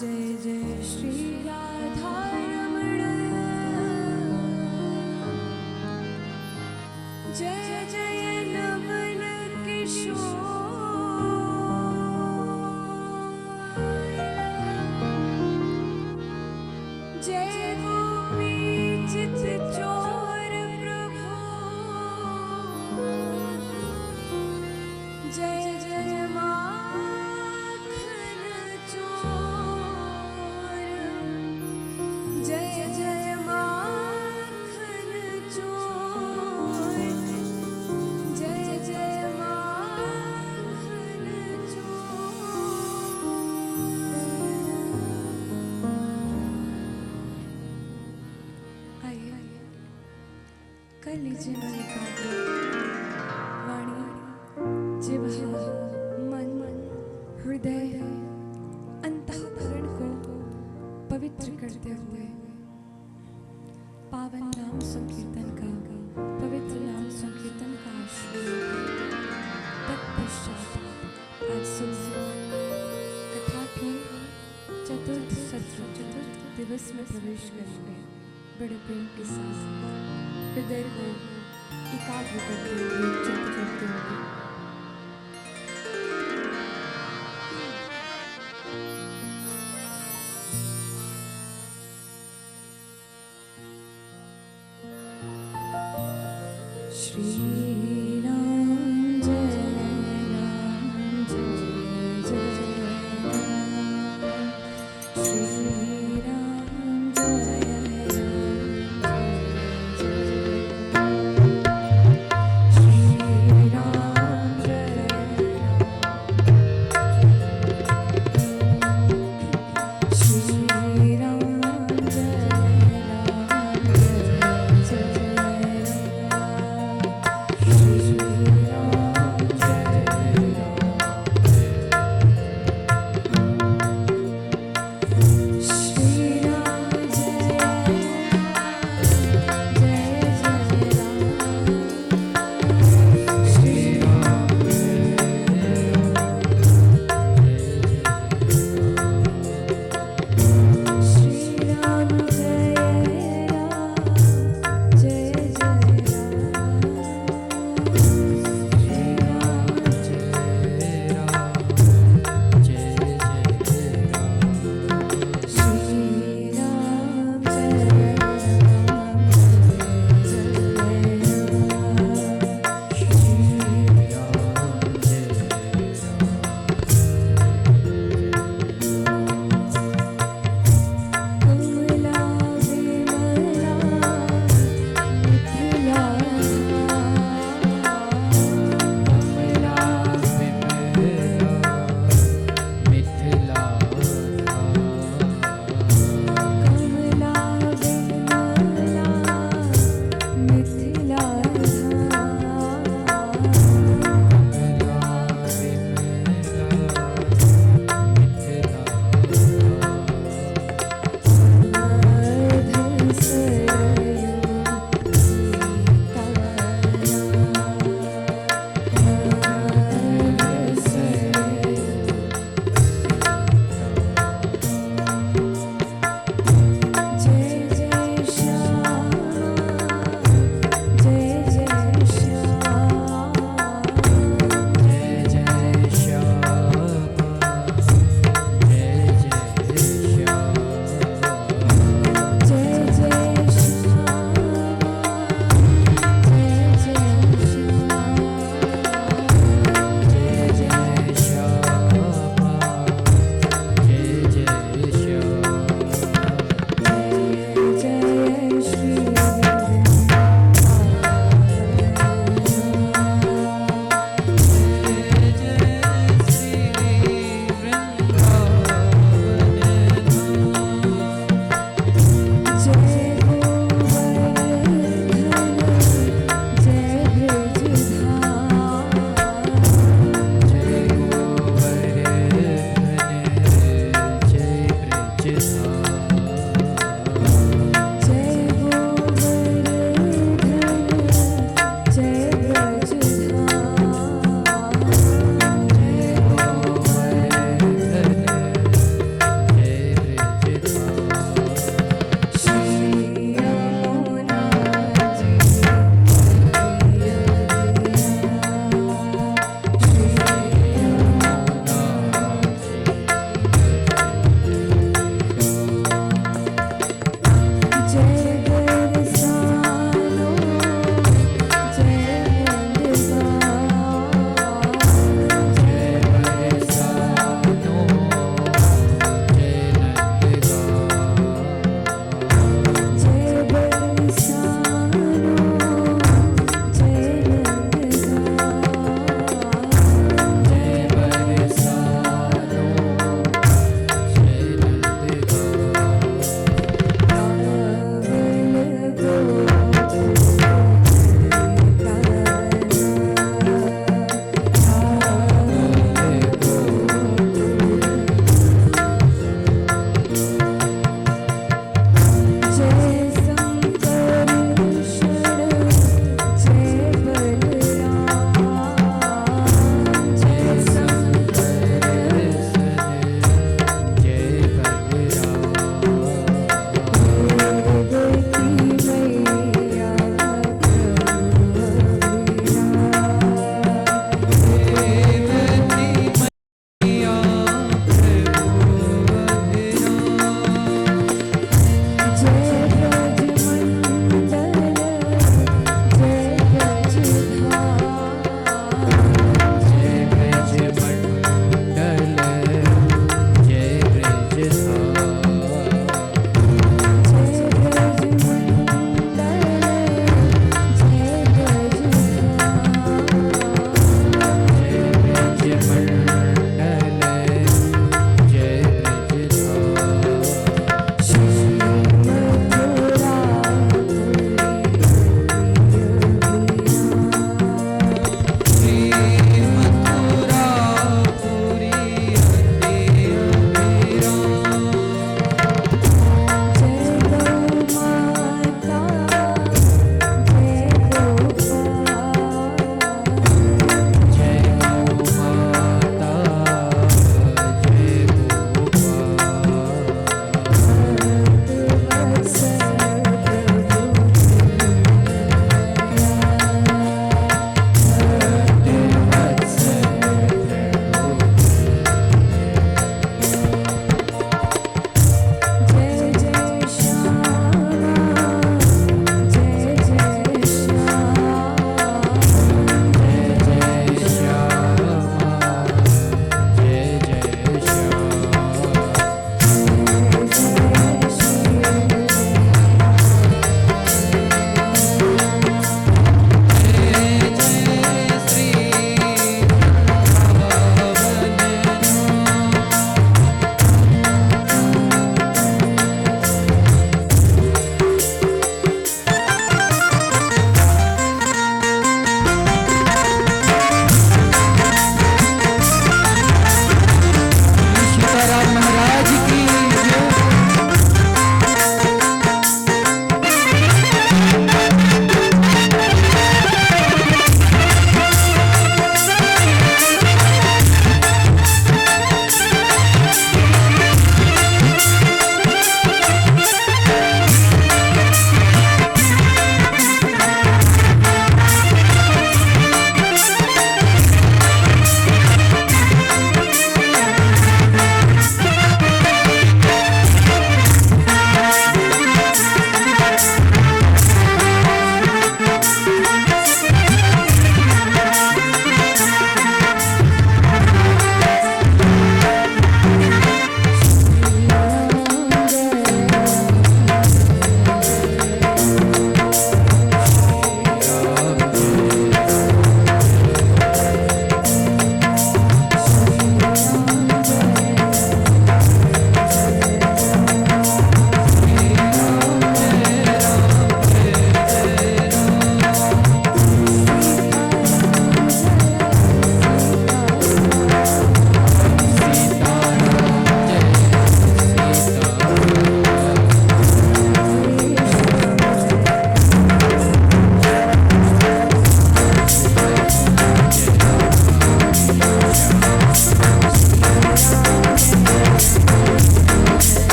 जय जय श्री राधा रमण, जय जय नवल किशोर, जय गोपी चित चोर प्रभु, जय जय माखन चोर, जय जय माखन चोर, जय जय माखन चोर। आइए कर लीजिए मन का वाणी, जिह्वा, मन, हृदय, अंतःकरण को पवित्र करते हुए पावन नाम संकीर्तन का, पवित्र नाम संकीर्तन का आशीर्वाद। तत्पश्चात आज सुनिए कथा के चतुर्थ सत्र, चतुर्थ दिवस में प्रवेश करेंगे। बड़े प्रेम के साथ हृदय को एकाग्र करते हुए, चित्त करते हुए श्री राम जय राम जय जय राम, श्री राम जय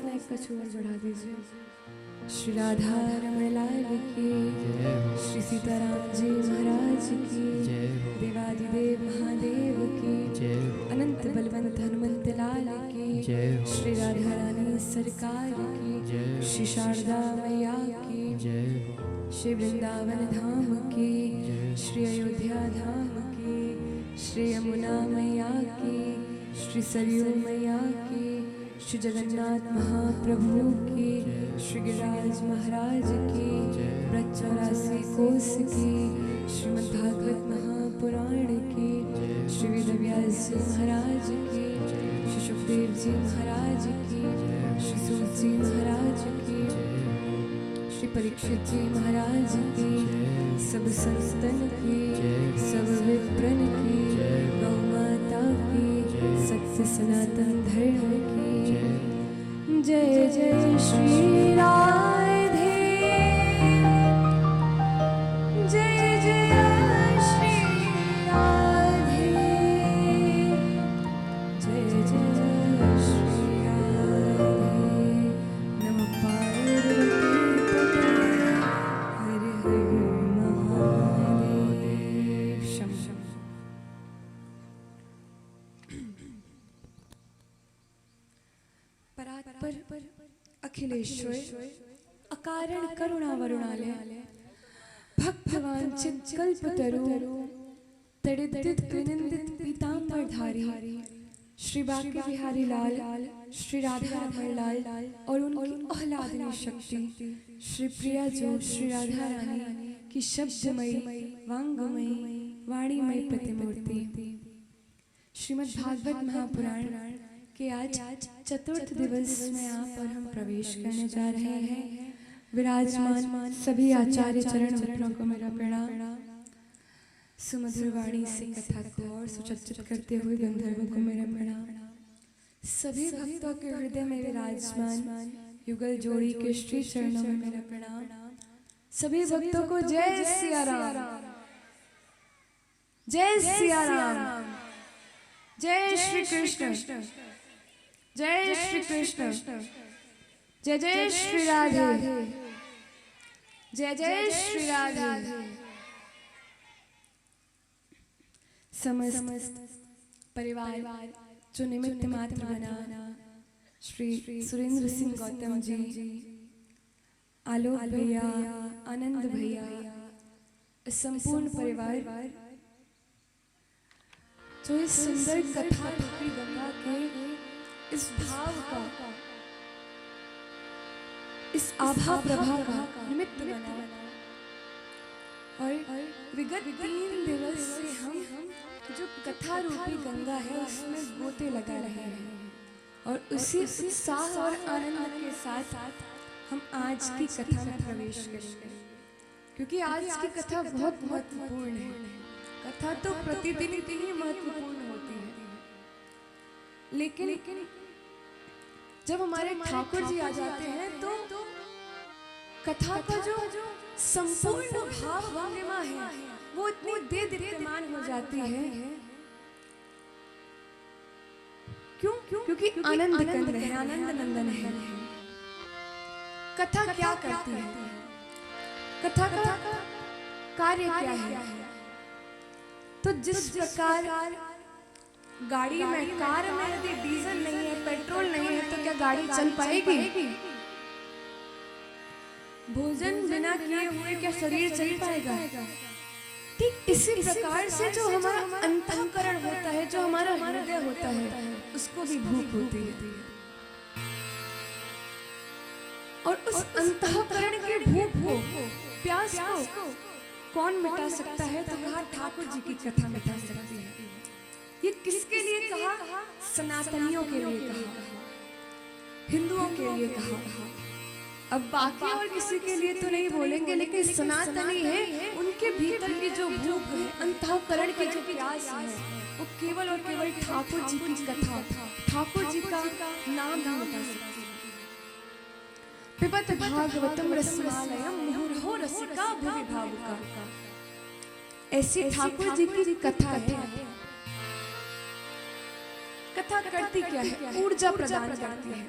इतना एक कछुआ बढ़ा दीजिए। श्री राधा रमण लाल की, श्री सीताराम जी महाराज की, देवादिदेव महादेव की, अनंत बलवंत हनुमंत लाल की, श्री राधा रानी सरकार की, श्री शारदा मैया की, श्री वृंदावन धाम की, श्री अयोध्या धाम की, श्री यमुना मैया की, श्री सरयू मैया की, श्री जगन्नाथ महाप्रभु की, श्री गिरिराज महाराज की, व्रत 84 कोस की, श्रीमद्भागवत महापुराण की, श्री वेदव्यास जी महाराज की, श्री सुखदेव जी महाराज की, श्री सूत जी महाराज की, श्री परीक्षित जी महाराज की, सब संतन की, सब विप्रन की, गौ माता की, सत्य सनातन धर्म की। जय जय श्री राधे, जय जय श्री राधे, जय जय श्री राधे। नमः पार्वती पते, हर हर महादेव। शम शम। परात्पर अखिलेश्वर अकारण करुणा वरुणालय भक्तवांछित कल्पतरु तड़ित विनिंदित पीतांबरधारी श्री बांके बिहारी लाल, श्री राधा रमण लाल और उनकी आह्लादनी शक्ति श्री प्रिया जो श्री राधा रानी की शब्दमयी वांगमयी वाणीमयी प्रतिमूर्ति। श्रीमद् भागवत महापुराण कि आज चतुर्थ दिवस में यहाँ पर हम प्रवेश करने जा रहे हैं। विराजमान सभी आचार्य चरण मित्रों को मेरा प्रणाम। सुमधुर वाणी से कथा को और सुचित्रित करते हुए गंधर्वों को मेरा प्रणाम। सभी भक्तों के हृदय में विराजमान युगल जोड़ी के श्री चरणों में मेरा प्रणाम। सभी भक्तों को जय सिया राम, जय सिया राम, जय श्री कृष्ण, जय श्री कृष्ण, जय जय श्री राधे, जय जय श्री राधे। समस्त परिवार जो निमित्त मात्र बना श्री सुरेंद्र सिंह गौतम जी, आलोक भैया, आनंद भैया, संपूर्ण परिवार जो इस सुंदर कथा रूपी गंगा के इस भाव का, इस आभा प्रभा का निमित्त बना और विगत 3 दिवस से हम जो कथा रूपी गंगा है उसमें गोते लगा रहे हैं और उसी उत्साह और आनंद के साथ हम आज की कथा में प्रवेश करेंगे, क्योंकि आज की कथा बहुत महत्वपूर्ण है। कथा तो प्रतिदिन ही महत्वपूर्ण होती है, लेकिन जब हमारे ठाकुर जी आ जाते हैं तो कथा का जो संपूर्ण भाव भंगिमा है वो इतनी दीप्यमान हो जाती है। क्योंकि आनंद कंद है, आनंद नंदन है। कथा क्या करती है, कथा का कार्य क्या है? तो जिस प्रकार गाड़ी में, कार में यदि डीजल नहीं है, पेट्रोल नहीं है तो क्या गाड़ी चल पाएगी? भोजन बिना किए हुए क्या शरीर चल पाएगा? ठीक इसी प्रकार से जो हमारा अंतःकरण होता है, जो हमारा हृदय होता है, उसको भी भूख होती है। और उस अंतःकरण के भूख को, प्यास को कौन मिटा सकता है? तो कहा ठाकुर जी की कथा मिटा सकती है। ये किसके लिए कहा? सनातनियों के लिए कहा, हिंदुओं के लिए कहा। अब बाकी और किसी के लिए तो नहीं बोलेंगे, लेकिन सनातनी है, उनके भीतर की जो भूख है, अंतःकरण की जो प्यास है, वो केवल और केवल ठाकुर जी की कथा, ठाकुर जी का नाम ही मिटा सकती है। पिबत भागवतम रसमालयम मुहुर्हो रसिका भुवि भावुका। ऐसी ठाकुर जी की कथा है। कथा करती क्या है? ऊर्जा प्रदान करती है।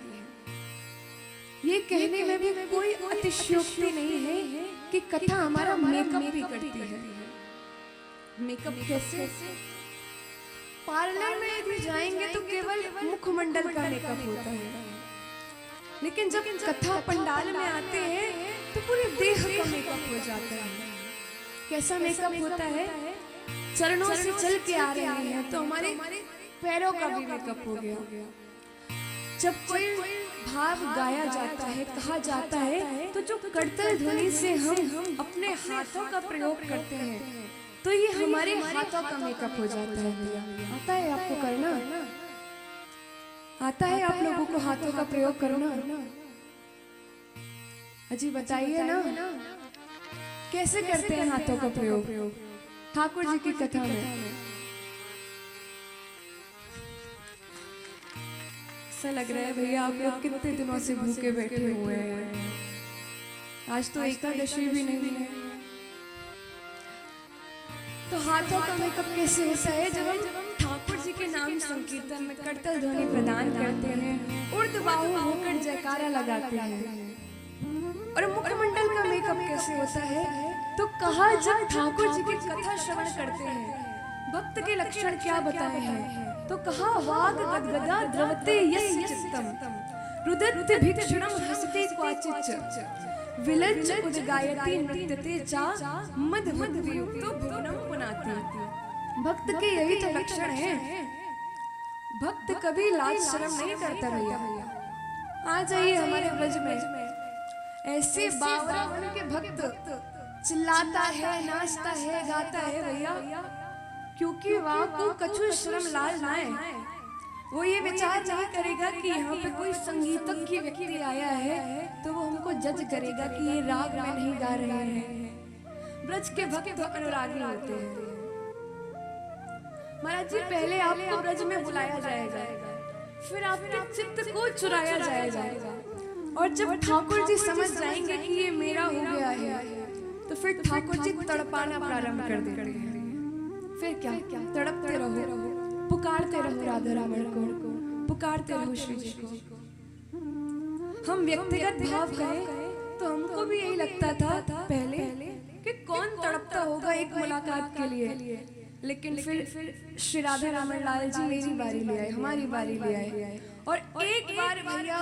ये कहने में भी कोई अतिशयोक्ति नहीं है कि कथा हमारा मेकअप भी करती है। मेकअप कैसे? पार्लर में यदि जाएंगे तो केवल मुखमंडल का मेकअप होता है, लेकिन जब कथा पंडाल में आते हैं तो पूरे देह का मेकअप हो जाता है। कैसा मेकअप होता है? चरणों से चल के आ रहे हैं तो हमारे पैरों का भी मेकअप हो गया। जब कोई भाव गाया जाता है, कहा जाता है, तो जो करतल ध्वनि से हम अपने हाथों का प्रयोग करते हैं तो ये हमारे हाथों का मेकअप हो जाता है। भैया आता है आपको करना? आता है आप लोगों को हाथों का प्रयोग करना? अजी बताइए ना, कैसे करते हैं हाथों का प्रयोग ठाकुर जी की कथा में? ऐसा लग रहा है भैया आप लोग कितने दिनों से भूखे बैठे हुए हैं। आज तो एकादशी भी नहीं है। तो हाथों का मेकअप कैसे होता है? जब हम ठाकुर जी के नाम संकीर्तन में करतल ध्वनि प्रदान करते हैं, ऊर्ध्वबाहु होकर जयकारा लगाते हैं। और मुखमंडल का मेकअप कैसे होता है? तो कहा जब ठाकुर जी की कथा श्रवण करते हैं भक्त के लक्षण क्या बताए हैं? तो कहा वाग गदगदा द्रवते यस्य चित्तम रुदत्ते भिक्षुरम हसते क्वाचिच्च विलज्ज उद्गायति नृत्यते चा मद मद्युक्तो भुवनम पुनाति। भक्त के यही तो लक्षण है। भक्त कभी लाज शर्म नहीं करता भैया। आ जाइए हमारे ब्रज में, ऐसे बावरा बन के भक्त चिल्लाता है, नाचता है, गाता है भैया, क्योंकि वहां को कछु शर्म लाज ना है। वो ये विचार नहीं करेगा कि यहाँ पे कोई संगीतज्ञ व्यक्ति आया है तो वो हमको जज करेगा कि ये राग में नहीं गा रहे हैं। ब्रज के भक्त अनुरागी होते हैं। महाराज जी पहले आपको ब्रज में बुलाया जाएगा, फिर आपके चित्त को चुराया जाएगा, और जब ठाकुर जी समझ जाएंगे कि ये मेरा हो गया है तो फिर ठाकुर जी तड़पाना प्रारंभ कर देते हैं। फिर क्या? तड़पते रहो, पुकारते रहो राधा रमण को, पुकारते रहो श्री जी को। हम व्यक्तिगत भाव करें तो हमको भी यही लगता था पहले कि कौन तड़पता होगा एक मुलाकात के लिए, लेकिन फिर श्री राधा रमण लाल जी मेरी बारी ले आए, हमारी बारी ले आए, और एक बार भैया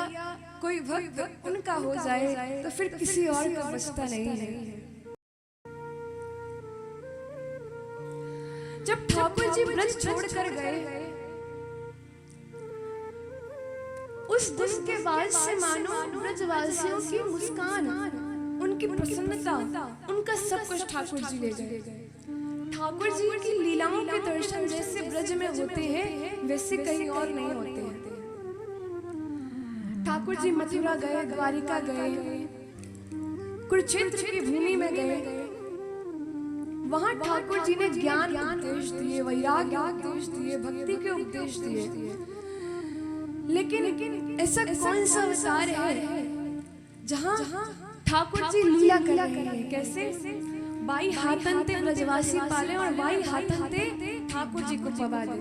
कोई भक्त उनका हो जाए तो फिर किसी और का बचता नहीं है। जब ठाकुर जी ब्रज छोड़कर गए उस दिन के बाद से मानो ब्रजवासियों की मुस्कान, उनकी प्रसन्नता, उनका सब कुछ ठाकुर जी ले गए। ठाकुर जी की लीलाओं के दर्शन जैसे ब्रज में होते हैं वैसे कहीं और नहीं होते हैं। ठाकुर जी मथुरा गए, द्वारिका गए, कुरुक्षेत्र की भूमि में गए, वहां ठाकुर जी ने ज्ञान उपदेश दिए, वैराग्य उपदेश दिए, भक्ति के उपदेश दिए। लेकिन ऐसा कौन सा अवतार है जहां ठाकुर जी लीला कर रहे हैं? कैसे? बाई हाथन ते ब्रजवासी पाले और बाई हाथन ते ठाकुर जी को पवा दे।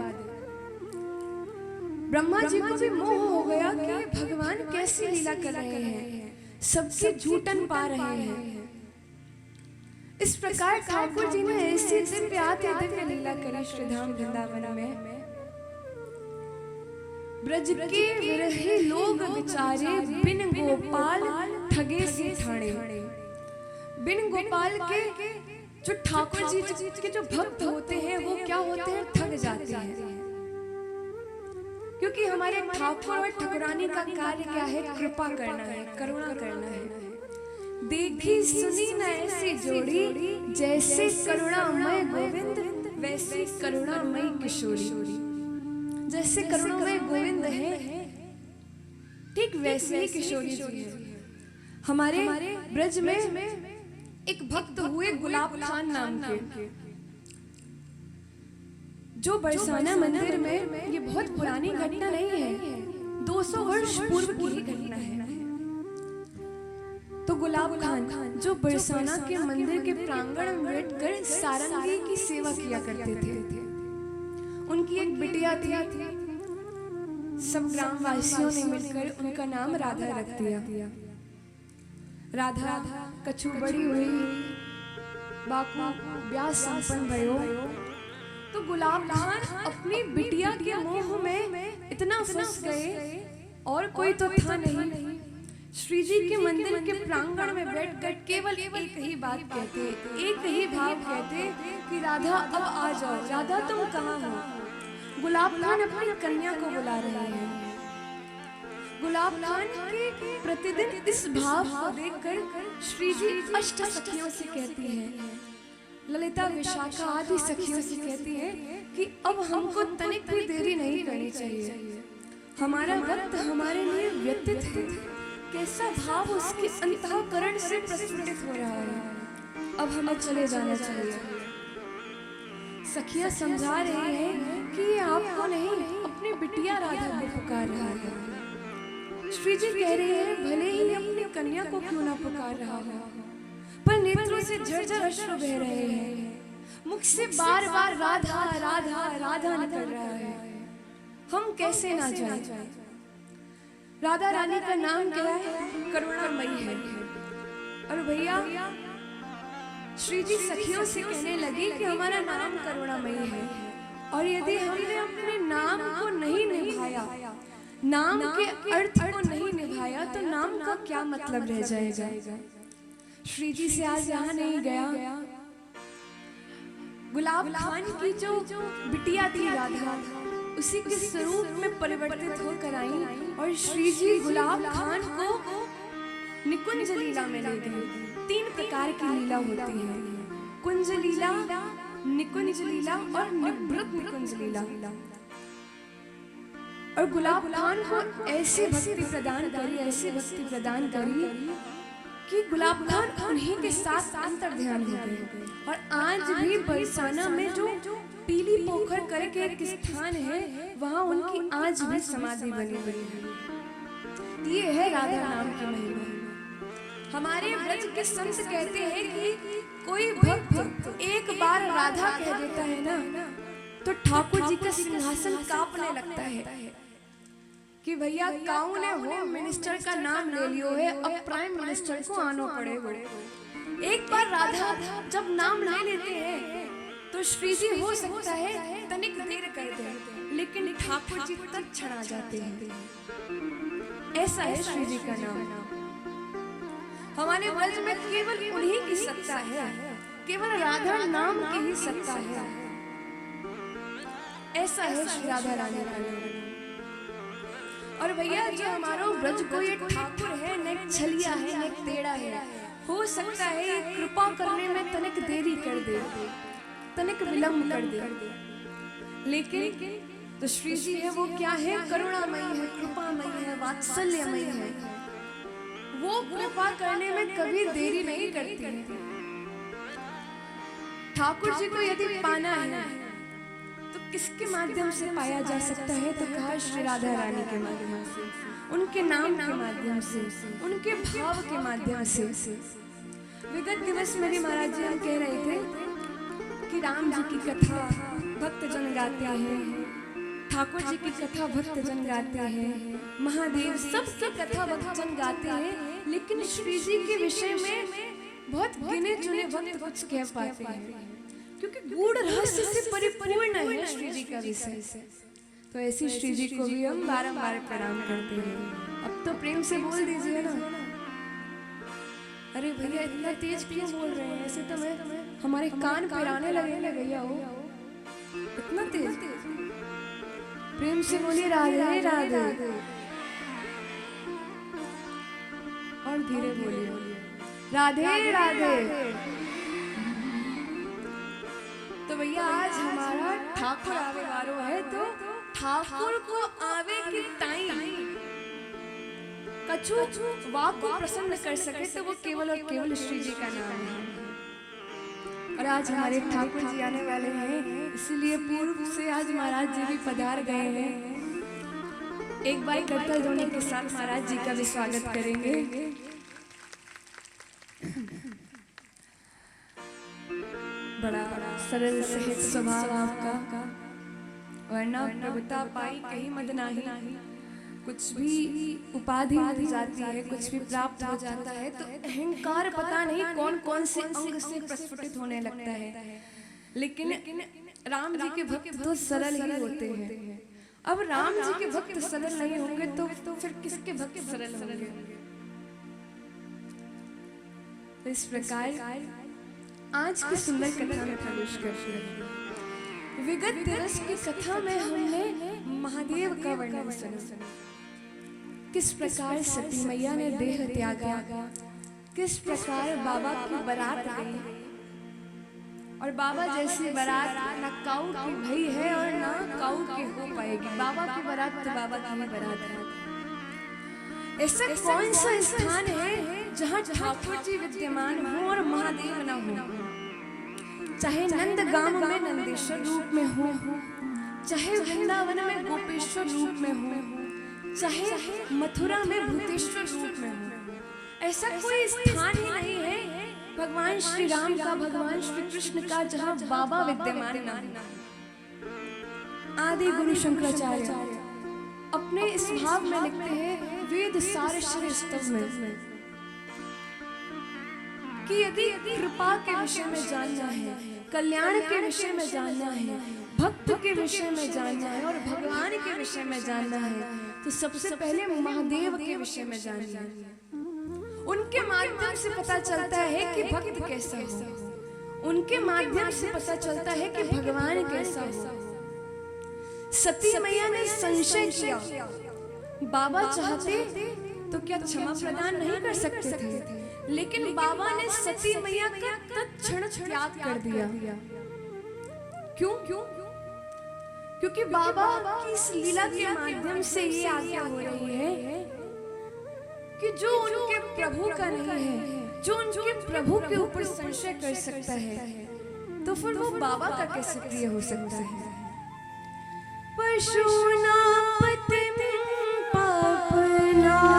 ब्रह्मा जी को भी मोह हो गया कि भगवान कैसी लीला कर रहे हैं, सबसे झूठन पा रहे हैं। इस प्रकार ठाकुर जी ने ऐसी दिव्य लीला करी श्रीधाम वृंदावन में। ब्रज के विरही लोग बिचारे बिन गोपाल ठगे सी ठाणे। बिन गोपाल के जो ठाकुर जी के जो भक्त होते हैं वो क्या होते हैं? ठग जाते हैं। क्योंकि हमारे ठाकुर और ठाकुरानी का कार्य क्या है? कृपा करना है, करुणा करना है। देखी सुनी न ऐसी जोड़ी, जैसे करुणामय गोविंद वैसे करुणामय किशोरी। जैसे करुणामय गोविंद है ठीक वैसे ही किशोरी जी है। हमारे ब्रज में एक भक्त हुए गुलाब खान नाम के, जो बरसाना मंदिर में, ये बहुत पुरानी घटना नहीं है, 200 वर्ष पूर्व की घटना है। तो गुलाब खान जो बरसाना के मंदिर के प्रांगण में बैठकर सारंगी की सेवा किया करते थे। उनकी एक बिटिया थी, सब ग्रामवासियों ने मिलकर उनका नाम राधा रख दिया। राधा कछु बड़ी हुई, बापू ब्याह संपन्न भयो, तो गुलाब खान अपनी बिटिया के मोह में इतना फंस गए और कोई तो था नहीं। श्री जी के मंदिर के प्रांगण में बैठकर केवल एक ही बात कहते, एक ही भाव कहते कि राधा अब आ जाओ, राधा तुम कहाँ हो। गुलाब खान अपनी कन्या को बुला रहे हैं। गुलाब खान के प्रतिदिन इस भाव को देखकर श्री जी अष्ट सखियों से कहती हैं, ललिता विशाखा आदि सखियों से कहती है कि अब हमको तनिक भी देरी नहीं करनी चाहिए, हमारा वक्त हमारे लिए व्यतीत है। कैसा भाव उसके अंतःकरण से प्रस्फुटित हो रहा है। अब हमें चले जाना चाहिए। सखियां समझा रही हैं कि ये आपको नहीं, अपनी बिटिया राधा को पुकार रहा है। श्री जी कह रहे हैं भले ही अपनी कन्या को क्यों ना पुकार रहा हो, पर नेत्रों से झरझर अश्रु बह रहे हैं, मुख से बार बार राधा राधा राधा निकल रहा है। हम कैसे ना जाएं? राधा रानी का नाम क्या है? करुणामयी है। और भैया श्री जी सखियों से कहने लगी कि हमारा नाम करुणामयी है, और यदि हमने अपने नाम को नहीं निभाया, नाम के अर्थ को नहीं निभाया, तो नाम का क्या मतलब रह जाएगा। श्री जी से आज यहाँ नहीं गया। गुलाब खान की जो बिटिया थी राधा, उसी के स्वरूप में परिवर्तित होकर आई और श्री जी गुलाब खान को निकुंज लीला में ले गए। 3 प्रकार की लीला होती है, कुंज लीला, निकुंज लीला और निवृत्त निकुंज लीला। और गुलाब खान को ऐसी भक्ति प्रदान करी, ऐसी भक्ति प्रदान करी कि गुलाब खान उन्हीं के साथ अंतर ध्यान हो गए। और आज भी बरसाना में जो पीली पोखर करके एक स्थान है, वहां उनकी आज भी समाधि बनी हुई है। ये है राधा नाम की महिमा। हमारे ब्रज के संत कहते हैं कि कोई भक्त एक बार राधा कह देता है ना, तो ठाकुर जी का सिंहासन कांपने लगता है कि भैया काऊ ने होम मिनिस्टर का नाम ले लियो है, अब प्राइम मिनिस्टर को आना पड़ेगा। एक बार राधा जब नाम ले लेते हैं तो श्री जी हो सकता है तनिक देर कर दे, लेकिन ठाकुर जी तत्क्षण आ जाते हैं। ऐसा है श्री जी का नाम। हमारे ब्रज में केवल उन्हीं की सत्ता है, केवल राधा नाम की ही सत्ता है। ऐसा है श्री राधा रानी का नाम। और भैया जो हमारा ब्रज को ये ठाकुर है, न छलिया है, न तेड़ा है, हो सकता है ये कृपा करने में तनिक देरी कर दे, तनिक विलंब कर दे, लेकिन तो श्री जी है वो क्या है? करुणामयी है, कृपामयी है, वात्सल्यमयी है। वो कृपा करने में कभी देरी नहीं करती है। ठाकुर जी को यदि पाना है तो किसके माध्यम से पाया जा सकता है? तो कहा श्री राधा रानी के माध्यम से, उनके नाम के माध्यम से, उनके भाव के माध्यम से। विगत दिवस मेरे महाराज जी हम कह रहे थे कि राम जी की कथा भक्त जन गाते हैं, ठाकुर जी की कथा भक्त जन गाते हैं, महादेव सबकी कथा भक्त जन गाते हैं, लेकिन श्री जी के विषय में बहुत गिने चुने भक्त कुछ कह पाते हैं, क्योंकि गूढ़ रहस्य से परिपूर्ण है श्री जी का विषय। तो ऐसी श्री जी को भी हम बारंबार प्रणाम करते हैं। अब तो प्रेम से बोल दीजिए ना। अरे भैया इतना तेज क्यों बोल रहे हैं? ऐसे तो मैं हमारे कान पिराने लगेंगे भैया। हो इतना तेज? प्रेम से बोलिए राधे राधे, और धीरे बोलिए राधे राधे। तो भैया आज हमारा ठाकुर आवे वारो है, तो ठाकुर को आवे के टाइम कछु वाक को प्रसन्न कर सके तो वो केवल और केवल श्री जी का नाम है। और आज हमारे ठाकुर जी आने वाले हैं, इसीलिए पूर्व से आज महाराज जी भी पधार गए हैं। एक बार करतल ध्वनि के साथ महाराज जी का भी स्वागत करेंगे। बड़ा सरल सहज स्वभाव आपका, वरना प्रभुता पाई कहीं मद नाही, कुछ भी उपाधि मिल जाती है, कुछ भी प्राप्त हो जाता है तो अहंकार पता नहीं कौन कौन से अंग से प्रस्फुटित होने लगता है। लेकिन राम जी के भक्त तो सरल ही होते हैं। अब राम जी के भक्त सरल नहीं होंगे तो फिर किसके भक्त सरल होंगे? तो इस प्रकार आज की सुंदर कथा में प्रवेश करते हैं। विगत दिवस की कथा में हमने महादेव का वर्णन सुना, किस प्रकार सती मैया ने देह त्यागा, किस प्रकार बाबा की बारात गई और बाबा जैसी बारात ना काऊ की भई है और ना काऊ की हो पाएगी। बाबा की बारात तो बाबा की ही बारात है। ऐसा कौन सा स्थान है जहाँ ठाकुर जी विद्यमान हो और महादेव न हो? चाहे नंदगाम में नंदेश्वर रूप में हो, चाहे वृंदावन में गोपेश्वर रूप में हो, चाहे मथुरा में भूतेश्वर रूप में हो, ऐसा कोई स्थान ही नहीं है भगवान श्री राम का, भगवान श्री कृष्ण का, जहाँ बाबा विद्यमान न हो। आदि गुरु शंकराचार्य अपने इस भाव में लिखते हैं वेद सार श्री स्तव में कि यदि कृपा के विषय में जानना है, कल्याण के विषय में जानना है, भक्त के विषय में जानना है और भगवान के विषय में जानना है तो सबसे पहले महादेव के विषय में जानना है। उनके माध्यम से पता चलता है कि भक्त कैसा हो, उनके माध्यम से पता चलता है कि भगवान कैसा हो। सती मैया ने संशय किया, बाबा चाहते तो क्या क्षमा प्रदान नहीं कर सकते थे, लेकिन बाबा ने सती मैया का तत्क्षण त्याग कर दिया। क्यों? क्योंकि बाबा की इस लीला के माध्यम से ये आज्ञा हो रही है कि जो उनके प्रभु का नहीं है, जो उनके प्रभु के ऊपर संशय कर सकता है तो फिर वो बाबा का कैसे प्रिय हो सकता है? पशुनां पतिं पापनाशं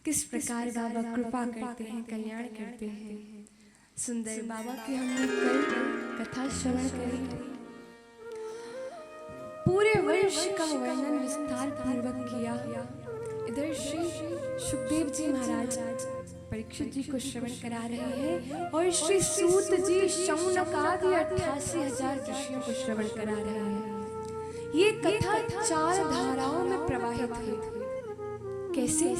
किस प्रकार बाबा कृपा करते हैं, कल्याण करते हैं। सुंदर बाबा की हमने कल कथा श्रवण करी। पूरे वर्ष का वर्णन विस्तार पूर्वक किया। इधर श्री सुखदेव जी महाराज परीक्षित जी को श्रवण करा रहे हैं और श्री सूत जी शौनकादि 88,000 ऋषियों को श्रवण करा रहे हैं। ये कथा 4 धाराओं में प्रवाहित है। कैसे?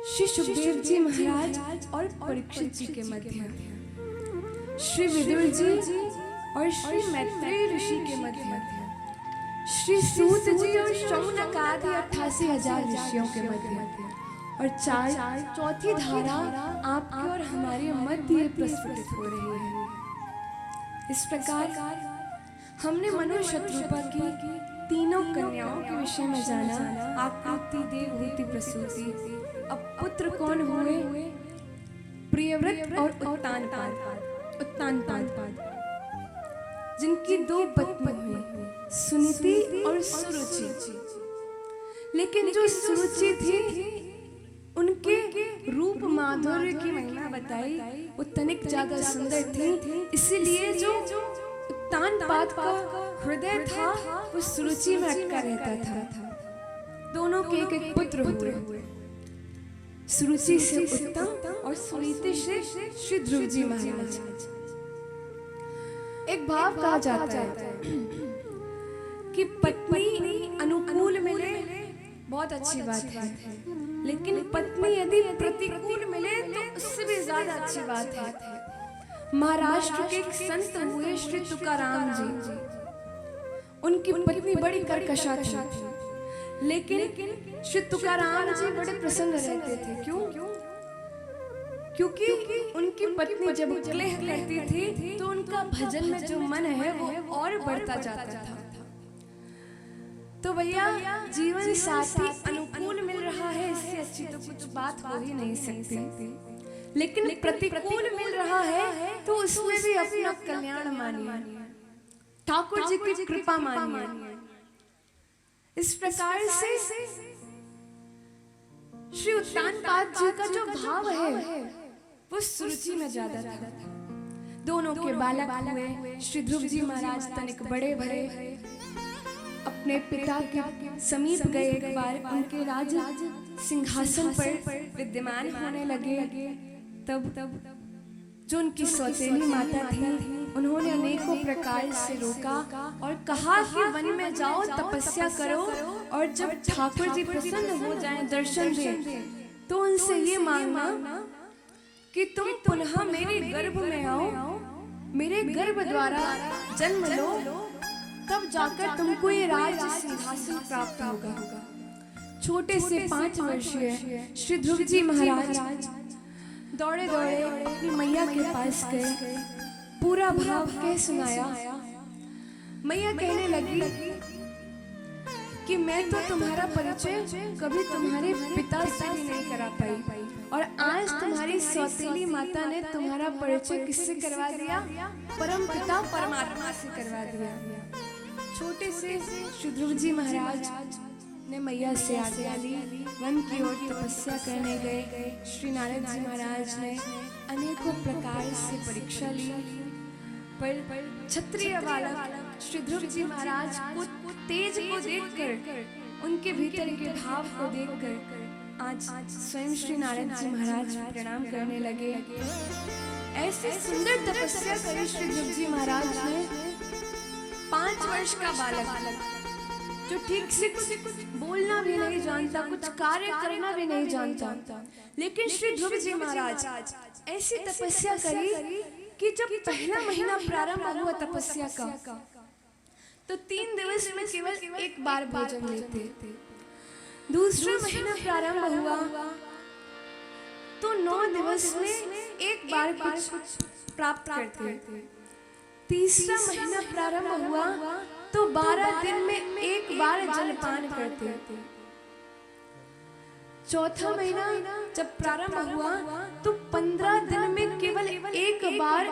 श्री सुखदेव जी महाराज और परीक्षित जी के मध्य, श्री विदुर जी और श्री मैत्रेय ऋषि के मध्य, श्री सूत जी और शौनकादि 88,000 ऋषियों के मध्य, और चौथी धारा आपके और हमारे मध्य प्रस्फुटित हो रही है। इस प्रकार हमने मनु शत्रुपा की तीनों कन्याओं के विषय में जाना। आकृति, देवहूति, प्रसूति। अब पुत्र कौन हुए? प्रियव्रत और उत्तानपाद, जिनकी 2 पत्नी हुई, सुनीति और सुरुचि। लेकिन जो सुरुचि थी उनके रूप माधुर्य की महिमा बताई, वो तनिक ज्यादा सुंदर थी। इसीलिए जो उत्तानपाद का हृदय था वो सुरुचि में अटका रहता था। दोनों के एक पुत्र हुए, सुरुचि से उत्तम और सुनीति से श्री ध्रुव जी महाराज। एक भाव कहा जाता है कि पत्नी अनुकूल मिले बहुत अच्छी बात है, लेकिन पत्नी यदि प्रतिकूल मिले तो उससे भी ज्यादा अच्छी बात है। महाराष्ट्र के एक संत हुए श्री तुकाराम जी। उनकी पत्नी बड़ी कर्कशा थी, लेकिन श्री तुकाराम जी बड़े प्रसन्न रहते थे। क्यों? क्योंकि उनकी पत्नी जब क्लेह करती थी तो उनका भजन में जो मन है वो और बढ़ता जाता था। तो भैया, जीवन साथी अनुकूल मिल रहा है, इससे अच्छी तो कुछ बात हो ही नहीं सकती। लेकिन प्रतिकूल मिल रहा है तो उसमें भी अपना कल्याण मानिए, ठाकुर जी की कृपा मानिए। इस प्रकार से श्री उत्तानपाद जी का जो भाव है वो सुरुचि में ज्यादा था। दोनों के बालक हुए। श्री ध्रुव जी महाराज तनिक बड़े भरे, अपने पिता के समीप गए। एक बार उनके राज सिंहासन पर विद्यमान होने लगे। तब जो उनकी सौतेली माता थी, उन्होंने अनेकों प्रकार से रोका और कहा कि वन में जाओ, तपस्या करो, और जब ठाकुर जी प्रसन्न हो जाएं, दर्शन दें, तो उनसे ये मांगना कि तुम पुनः मेरे गर्भ में आओ, मेरे गर्भ द्वारा जन्म लो, तब जाकर तुमको ये राज सिंहासन प्राप्त होगा। छोटे से 5 वर्षीय श्री ध्रुव जी महाराज दौड़े दौड़े अपनी मैया के पास गए, पूरा भाव कह सुनाया। मैया कहने लगी कि मैं तो तुम्हारा परिचय कभी तुम्हारे पिता से भी नहीं करा पाई, और आज तुम्हारी सौतेली माता ने तुम्हारा परिचय किससे करवा दिया? परम पिता परमात्मा से करवा दिया। छोटे से श्री ध्रुव जी महाराज ने मैया से आज्ञा ली, वन की ओर तपस्या करने गए। श्री नारद जी महाराज ने अनेकों प्रकार से परीक्षा ली, पर क्षत्रिय बालक श्री ध्रुव जी महाराज को तेज को देखकर, उनके भीतर के भाव को देखकर आज स्वयं श्री नारद जी महाराज प्रणाम करने लगे। ऐसे सुंदर तपस्या करी श्री ध्रुव जी महाराज ने। 5 वर्ष का बालक जो ठीक से कुछ बोलना भी नहीं जानता, कुछ कार्य करना भी नहीं जानता, लेकिन श्री ध्रुव जी महाराज ऐसी तपस्या करी कि जब पहला महीना प्रारंभ हुआ तपस्या का, तो 3 दिवस में केवल 1 बार भोजन लेते। दूसरा महीना प्रारंभ हुआ तो 9 दिवस में 1 बार कुछ प्राप्त करते। तीसरा महीना प्रारंभ हुआ तो 12 दिन में 1 बार जलपान करते। चौथा महीना जब प्रारंभ हुआ तो 15 दिन में केवल 1 बार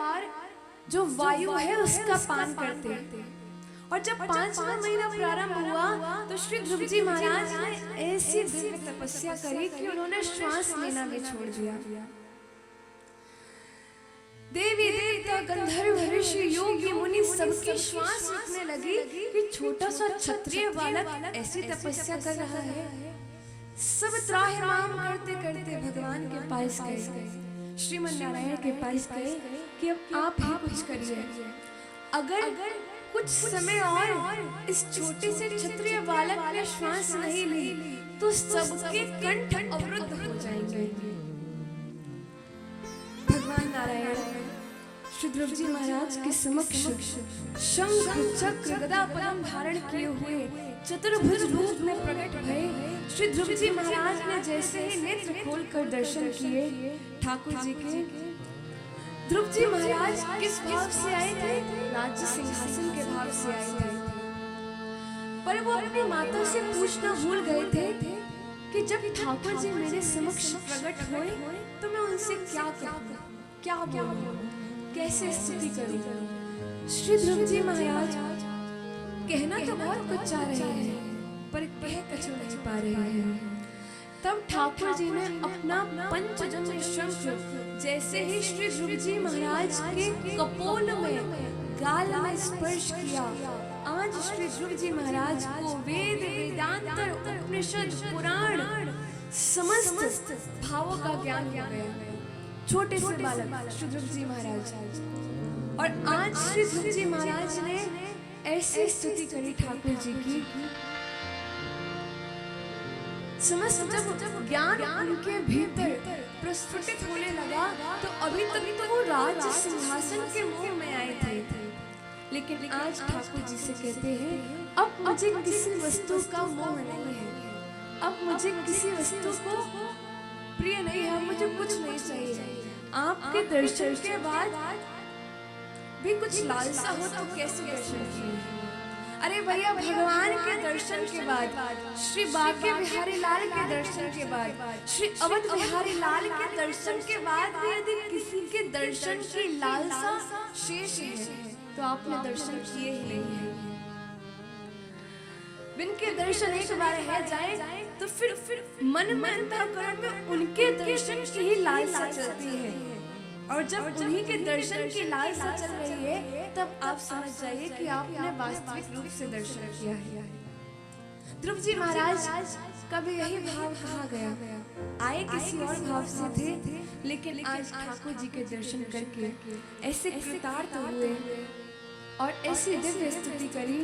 जो वायु है उसका पान करते। और जब 5वां महीना प्रारंभ हुआ तो श्री ध्रुव जी महाराज ने ऐसी दिव्य तपस्या करी कि उन्होंने श्वास लेना भी छोड़ दिया। देवी देवता गंधर्व ऋषि योगी मुनि सबकी श्वास रुकने लगी कि छोटा सा क्षत्रिय बालक ऐसी तपस्या कर रहा है। सब त्राहिमाम करते करते भगवान के पास गए, श्रीमन नारायण के पास गए कि अब आप ही कुछ करिए। अगर कुछ समय और इस छोटे से क्षत्रिय बालक ने श्वास नहीं ली तो सबके कंठ अवरुद्ध हो जाएंगे। भगवान नारायण श्री ध्रुव जी महाराज के समक्ष शंख चक्र गदा पद्म धारण किए हुए चतुर्भुज रूप में प्रकट भये। श्री ध्रुव जी महाराज ने जैसे ही नेत्र खोलकर दर्शन किए ठाकुर जी के, ध्रुव जी महाराज किस भाव से आए थे? राज्य सिंहासन के भाव से आए थे, पर वो अपनी माता से पूछना भूल गए थे कि जब ठाकुर जी मेरे समक्ष प्रकट हुए तो मैं उनसे क्या कहूँ, क्या बोलूं, कैसे स्तुति करूं? श्री ध्रुव जी महाराज कहना तो बहुत कुछ चाह रहे हैं पर कह कुछ नहीं पा रहे हैं। तब ठाकुर जी ने अपना पंचजन्य शंख जैसे ही श्री ध्रुव जी महाराज के कपोल में गाल में स्पर्श किया, आज श्री ध्रुव जी महाराज को वेद वेदांतर उपनिषद पुराण समस्त भावों का ज्ञान हो गया। छोटे से बालक श्री ध्रुव जी महाराज, और आज श्री ध्रुव जी महाराज ने ऐसी स्तुति करी ठाकुर जी की। समस्त जब ज्ञान उनके भीतर प्रस्फुटित होने लगा तो अभी तक तो वो राज्य सिंहासन के मोह में आए थे, लेकिन आज ठाकुर जी से कहते हैं अब मुझे किसी वस्तु का मोह नहीं है, अब मुझे किसी वस्तु को प्रिय नहीं है, मुझे कुछ नहीं चाहिए। आपके दर्शन के बाद भी कुछ लालसा हो तो कैसे दर्शन किए? अरे भैया, भगवान के दर्शन के बाद, श्री बांके बिहारी लाल के दर्शन के बाद, श्री अवध बिहारी लाल के दर्शन के बाद भी यदि किसी के दर्शन की लालसा शेष है तो आपने दर्शन किए ही नहीं है। बिन के दर्शन एक बार है जाए तो फिर मन में अंतःकरण में उनके दर्शन की ही लालसा चलती है, और जब उन्हीं के दर्शन की लालसा चल रही है तब आप समझ जाइए कि आपने वास्तविक रूप से दर्शन किया है। ध्रुव जी महाराज का भी यही भाव कहा गया, आए किसी और भाव से थे, लेकिन आज ठाकुर जी के दर्शन करके ऐसे कृतार्थ हुए और ऐसी दिव्य स्तुति करी।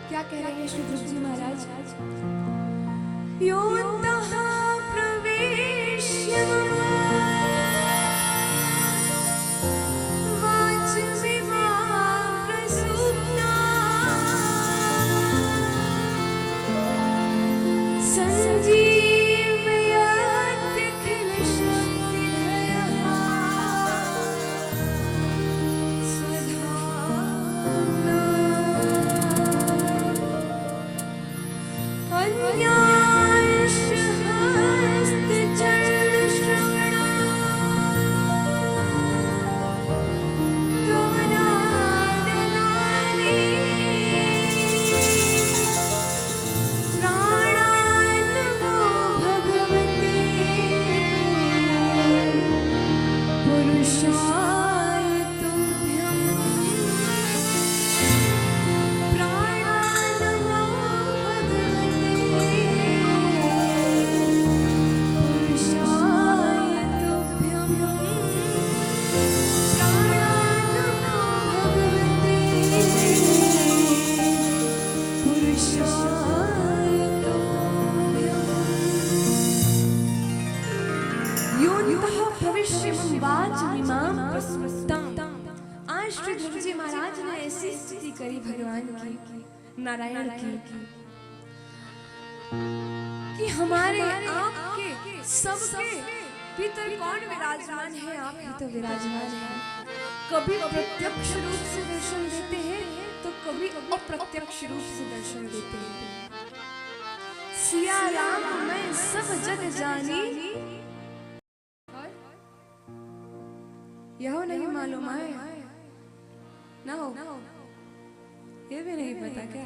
क्या कह रहे हैं श्री ध्रुव जी महाराज? योऽन्तः प्रवेश्य संजीवया योतः भविष्यं वाचमिमां प्रस्मृताम्। आज श्री ध्रुव जी महाराज ने ऐसी स्तुति करी भगवान की, नारायण की, कि हमारे आपके सबके भीतर कौन विराजमान है? आप ही तो विराजमान हैं। कभी प्रत्यक्ष रूप से दर्शन देते हैं तो कभी अप्रत्यक्ष रूप से दर्शन देते हैं। सिया राम मैं सब जग जानी, यह नहीं मालूम है ना हो, ये भी नहीं पता क्या?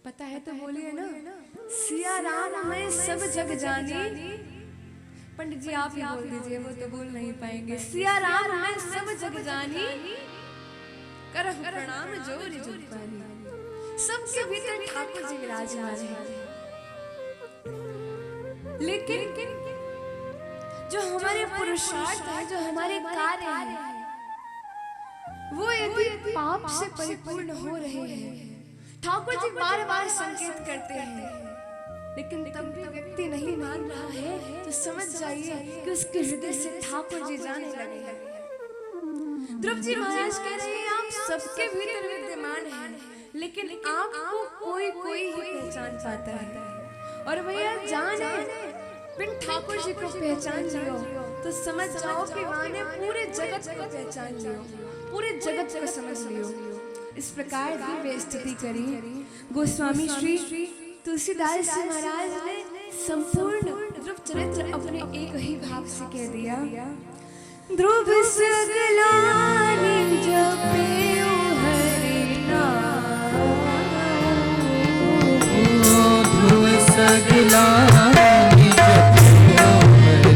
पता है तो बोलिए ना। सिया राम मैं सब जग जानी। पंडित जी आप ही बोल दीजिए, वो तो बोल नहीं पाएंगे। सिया राम मैं सब जग जानी, करहु प्रणाम जोर जुग पानी। सबके भीतर ठाकुर जी विराजमान है, लेकिन जो हमारे पुरुषार्थ है, जो हमारे कार्य है, वो यदि पाप से परिपूर्ण हो रहे हैं, ठाकुर जी बार बार संकेत करते हैं, लेकिन तब भी व्यक्ति नहीं मान रहा है, तो समझ जाइए कि उसके हृदय से ठाकुर जी जाने लगे हैं। ध्रुव जी महाराज कह रहे हैं आप सबके भीतर विद्यमान हैं, लेकिन आपको कोई कोई ही पहचान पाता है। और भैया जाने बिन ठाकुर जी को पहचान लियो तो समझ जाओ कि वहां ने पूरे जगत को पहचान लियो, पूरे जगत को समझ लियो। इस प्रकार दिव्य स्तुति करी गोस्वामी श्री तुलसीदास जी महाराज ने संपूर्ण ध्रुव चरित्र अपने एक ही भाव से कह दिया। ध्रुव सगलानि जपेउ हरि नाम, ध्रुव सगलानि जपेउ हरि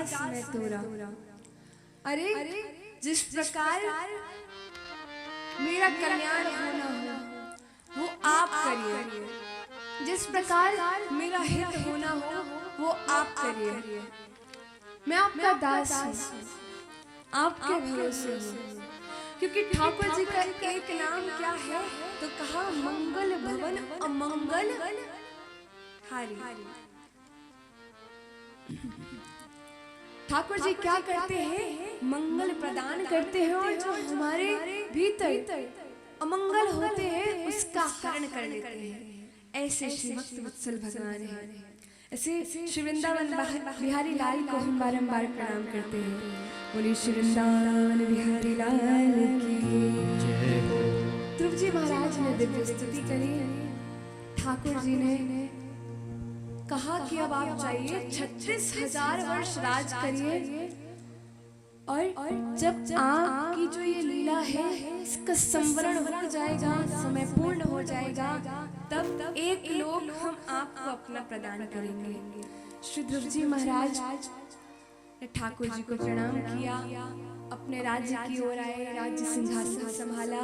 दास मैं तोरा। अरे जिस प्रकार मेरा कल्याण होना हो वो आप करिए, जिस प्रकार मेरा हित होना हो वो आप करिए। मैं आपका दास हूँ, आपके भरोसे हूँ, क्योंकि ठाकुर जी का एक नाम क्या है तो कहा मंगल भवन अमंगल हारी। ठाकुर जी क्या करते हैं? मंगल प्रदान करते हैं, और जो हमारे भीतर अमंगल होते हैं उसका हरण कर लेते हैं। ऐसे श्री भक्त वत्सल भगवान हैं। ऐसे श्री वृंदावन बिहारी लाल को हम बारंबार प्रणाम करते हैं। बोलिए श्री वृंदावन बिहारी लाल की जय हो। ध्रुव जी महाराज ने दिव्य स्तुति करी। ठाकुर जी ने कहा कि अब आप जाइए 36,000 वर्ष राज करिए, और जब आपकी जो ये लीला है इसका संवरण हो जाएगा, समय पूर्ण हो जाएगा, तब एक लोक हम आपको अपना प्रदान करेंगे। श्री ध्रुव जी महाराज ने ठाकुर जी को प्रणाम किया, अपने राज्य की ओर आए, राज्य सिंहासन संभाला।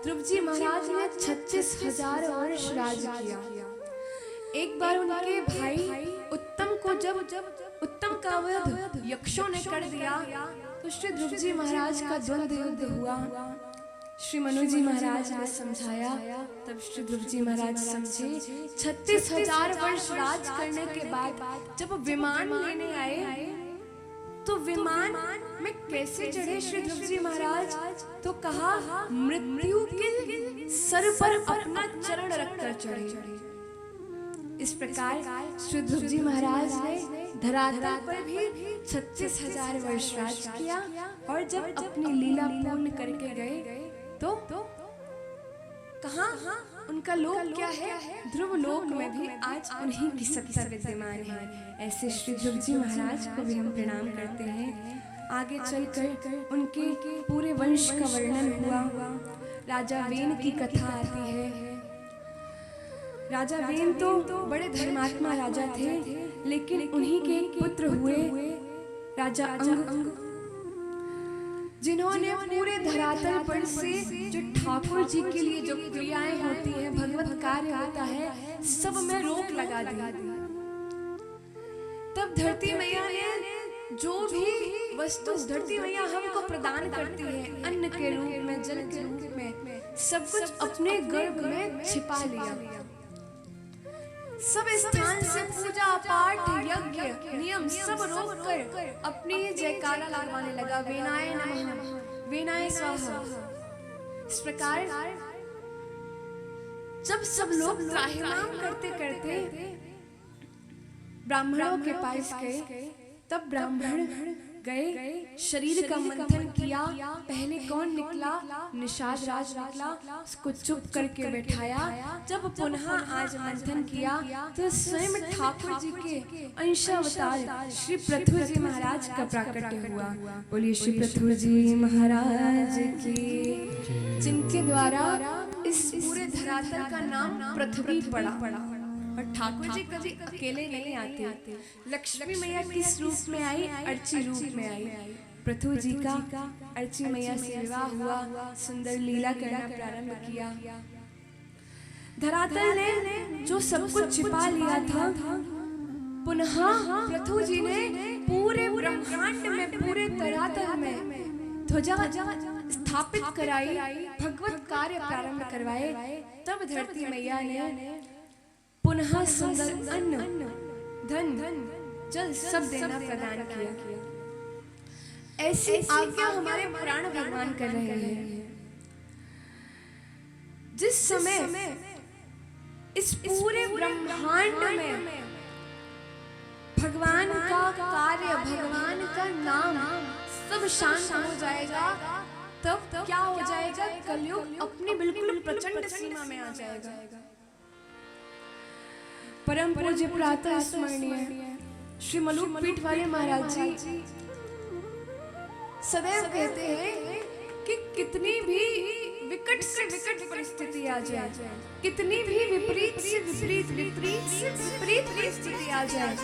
ध्रुव जी महाराज ने 36,000 वर्ष राज किया। एक बार उनके भाई उत्तम को जब उत्तम का वध यक्षों ने कर दिया तो श्री ध्रुव जी महाराज का द्वंद्व युद्ध हुआ। श्री मनु जी महाराज ने समझाया, तब श्री ध्रुव जी महाराज समझे। 36,000 वर्ष राज करने के बाद जब विमान लेने आए तो विमान में कैसे चढ़े श्री ध्रुव जी महाराज? तो कहा मृत्यु के सर पर अपना चरण रखकर चढ़े। इस प्रकार श्री ध्रुव जी महाराज ने धरातल पर भी 36,000 वर्ष राज किया, और जब अपनी लीला पूर्ण करके गए तो कहाँ उनका लोक क्या है? ध्रुव लोक में भी आज उन्हीं की सत्ता विद्यमान है। ऐसे श्री ध्रुव जी महाराज को भी हम प्रणाम करते हैं। आगे चलकर उनके पूरे वंश का वर्णन हुआ। राजा वेन की कथा आती है। राजा वेन तो बड़े धर्मात्मा राजा थे, लेकिन उन्हीं के पुत्र हुए राजा अंग, जिन्होंने पूरे धरातल पर से जो ठाकुर जी के लिए जो क्रियाएं होती हैं, भगवत कार्य होता है, सब में रोक लगा दी। तब धरती मैया ने जो भी वस्तु धरती मैया हमको प्रदान करती है, अन्न के रूप में, जल के रूप में, सब कुछ अपने गर्भ में छिपा लिया। सब स्थान से पूजा पाठ यज्ञ नियम सब रोक कर अपनी जयकारा लगवाने लगा, वेनाय नमः, वेनाय स्वाहा। इस प्रकार जब सब लोग त्राहिमाम करते करते ब्राह्मणों के पास गए, तब ब्राह्मण गए, शरीर का मंथन किया। पहले कौन निकला? निषाद राज निकला, उसको चुप करके बैठाया। जब पुनः आज मंथन किया तो स्वयं ठाकुर जी के अंशावतार श्री पृथु जी महाराज का प्राकट्य हुआ। बोलिए श्री पृथु जी महाराज की, जिनके द्वारा इस पूरे धरातल का नाम पृथ्वी पड़ा। और ठाकुर जी कभी अकेले नहीं आते। लक्ष्मी मैया किस रूप में आई? अर्ची रूप में आई। पृथु जी का अर्ची मैया से विवाह हुआ, सुंदर लीला करना प्रारंभ किया। धरातल ने जो सब कुछ छिपा लिया था, पुनः पृथु जी ने पूरे ब्रह्मांड में, पूरे धरातल में ध्वजा स्थापित कराई, भगवत कार्य प्रारंभ करवाए। तब धरती मैया ने पुनः सुंदर अन्न, धन, जल सब देना प्रदान किया। ऐसी आज्ञा हमारे प्राण भगवान कर रहे हैं। जिस समय इस पूरे ब्रह्मांड में भगवान का कार्य, भगवान का नाम सब शांत हो जाएगा, तब क्या हो जाएगा? कलयुग अपनी बिल्कुल प्रचंड सीमा में आ जाएगा। परम पूज्य प्रातः स्मरणीय श्री मलुक पीठ वाले महाराज जी सदैव कहते हैं कि कितनी भी विकट से विकट परिस्थिति आ जाए, कितनी भी विपरीत से विपरीत, विपरीत से विपरीत परिस्थिति आ जाए,